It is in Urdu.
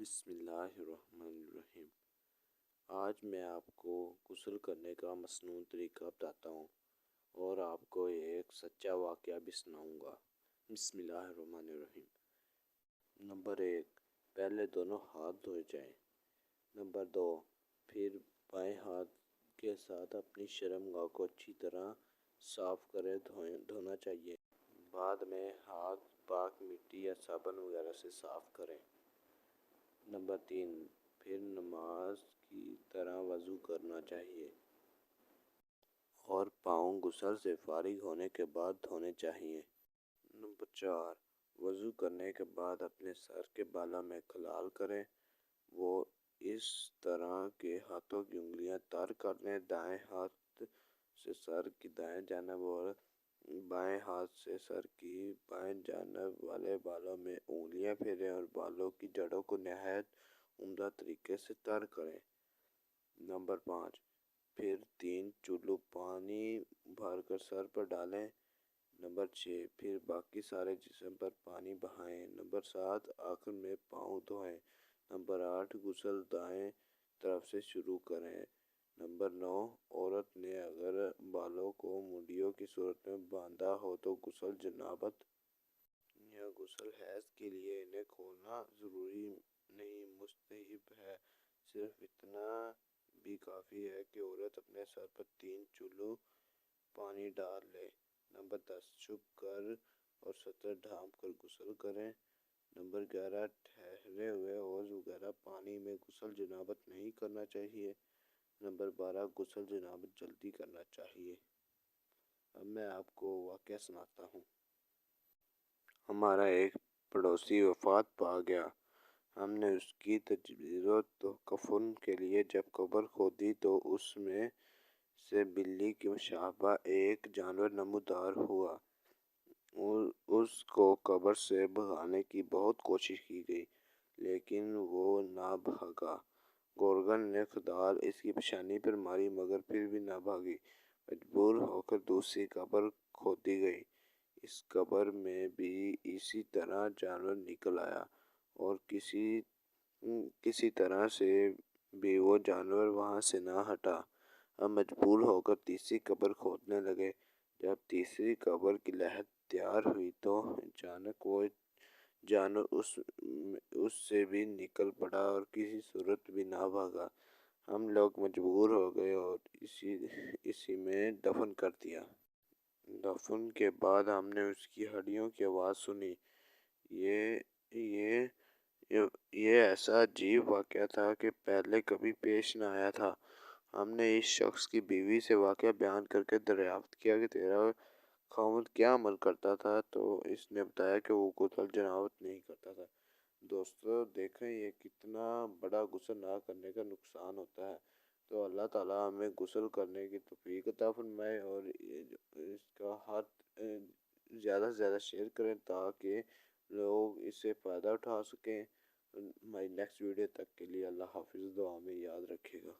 بسم اللہ الرحمن الرحیم۔ آج میں آپ کو غسل کرنے کا مصنون طریقہ بتاتا ہوں اور آپ کو ایک سچا واقعہ بھی سناؤں گا۔ بسم اللہ الرحمن الرحیم۔ نمبر 1، پہلے دونوں ہاتھ دھوئے جائیں۔ نمبر 2، پھر بائیں ہاتھ کے ساتھ اپنی شرمگاہ کو اچھی طرح صاف کرے دھونا چاہیے۔ بعد میں ہاتھ پاک مٹی یا صابن وغیرہ سے صاف کریں۔ نمبر 3، پھر نماز کی طرح وضو کرنا چاہیے اور پاؤں غسل سے فارغ ہونے کے بعد دھونے چاہیے۔ نمبر 4، وضو کرنے کے بعد اپنے سر کے بالوں میں خلال کریں، وہ اس طرح کہ ہاتھوں کی انگلیاں تر کر لیں۔ دائیں ہاتھ سے سر کی دائیں جانب اور بائیں ہاتھ سے سر کی بائیں جانب والے بالوں میں انگلیاں پھیریں اور بالوں کی جڑوں کو نہایت عمدہ طریقے سے تر کریں۔ نمبر 5، پھر 3 چلو پانی بھر کر سر پر ڈالیں۔ نمبر 6، پھر باقی سارے جسم پر پانی بہائیں۔ نمبر 7، آخر میں پاؤں دھوئیں۔ نمبر 8، غسل دائیں طرف سے شروع کریں۔ نمبر 9، عورت نے اگر بالوں کو منڈیوں کی صورت میں باندھا ہو تو غسل جنابت یا غسل حیض کے لیے انہیں کھولنا ضروری نہیں، مستحب ہے۔ صرف اتنا بھی کافی ہے کہ عورت اپنے سر پر 3 چلو پانی ڈال لے۔ نمبر 10، چھپ کر اور سطر ڈھانپ کر غسل کریں۔ نمبر 11، ٹھہرے ہوئے حوض وغیرہ پانی میں غسل جنابت نہیں کرنا چاہیے۔ نمبر 12، غسل جنابت جلدی کرنا چاہیے۔ اب میں آپ کو واقعہ سناتا ہوں۔ ہمارا ایک پڑوسی وفات پا گیا۔ ہم نے اس کی تجہیز و کفن کے لیے جب قبر کھودی تو اس میں سے بلی کی مشابہ ایک جانور نمودار ہوا۔ اس کو قبر سے بھگانے کی بہت کوشش کی گئی لیکن وہ نہ بھاگا۔ گورگن نے کدال اس کی پیشانی پر ماری مگر پھر بھی نہ بھاگی۔ مجبور ہو کر دوسری قبر کھودی گئی۔ اس قبر میں بھی اسی طرح جانور نکل آیا اور کسی طرح سے بھی وہ جانور وہاں سے نہ ہٹا۔ ہم مجبور ہو کر تیسری قبر کھودنے لگے۔ جب تیسری قبر کی لحد تیار ہوئی تو اچانک وہ جانور اس سے بھی نکل پڑا اور کسی صورت بھی نہ بھاگا۔ ہم لوگ مجبور ہو گئے اور اسی میں دفن کر دیا۔ دفن کے بعد ہم نے اس کی ہڈیوں کی آواز سنی۔ یہ ایسا عجیب واقعہ تھا کہ پہلے کبھی پیش نہ آیا تھا۔ ہم نے اس شخص کی بیوی سے واقعہ بیان کر کے دریافت کیا کہ تیرا خاوند کیا عمل کرتا تھا تو اس نے بتایا کہ وہ غسل جنابت نہیں کرتا تھا۔ دوستو دیکھیں یہ کتنا بڑا غسل نہ کرنے کا نقصان ہوتا ہے۔ تو اللہ تعالیٰ ہمیں غسل کرنے کی توفیق عطا فرمائے اور اس کا زیادہ سے زیادہ شیئر کریں تاکہ لوگ اس سے فائدہ اٹھا سکیں۔ ہماری نیکسٹ ویڈیو تک کے لیے اللہ حافظ، دعا میں یاد رکھیے گا۔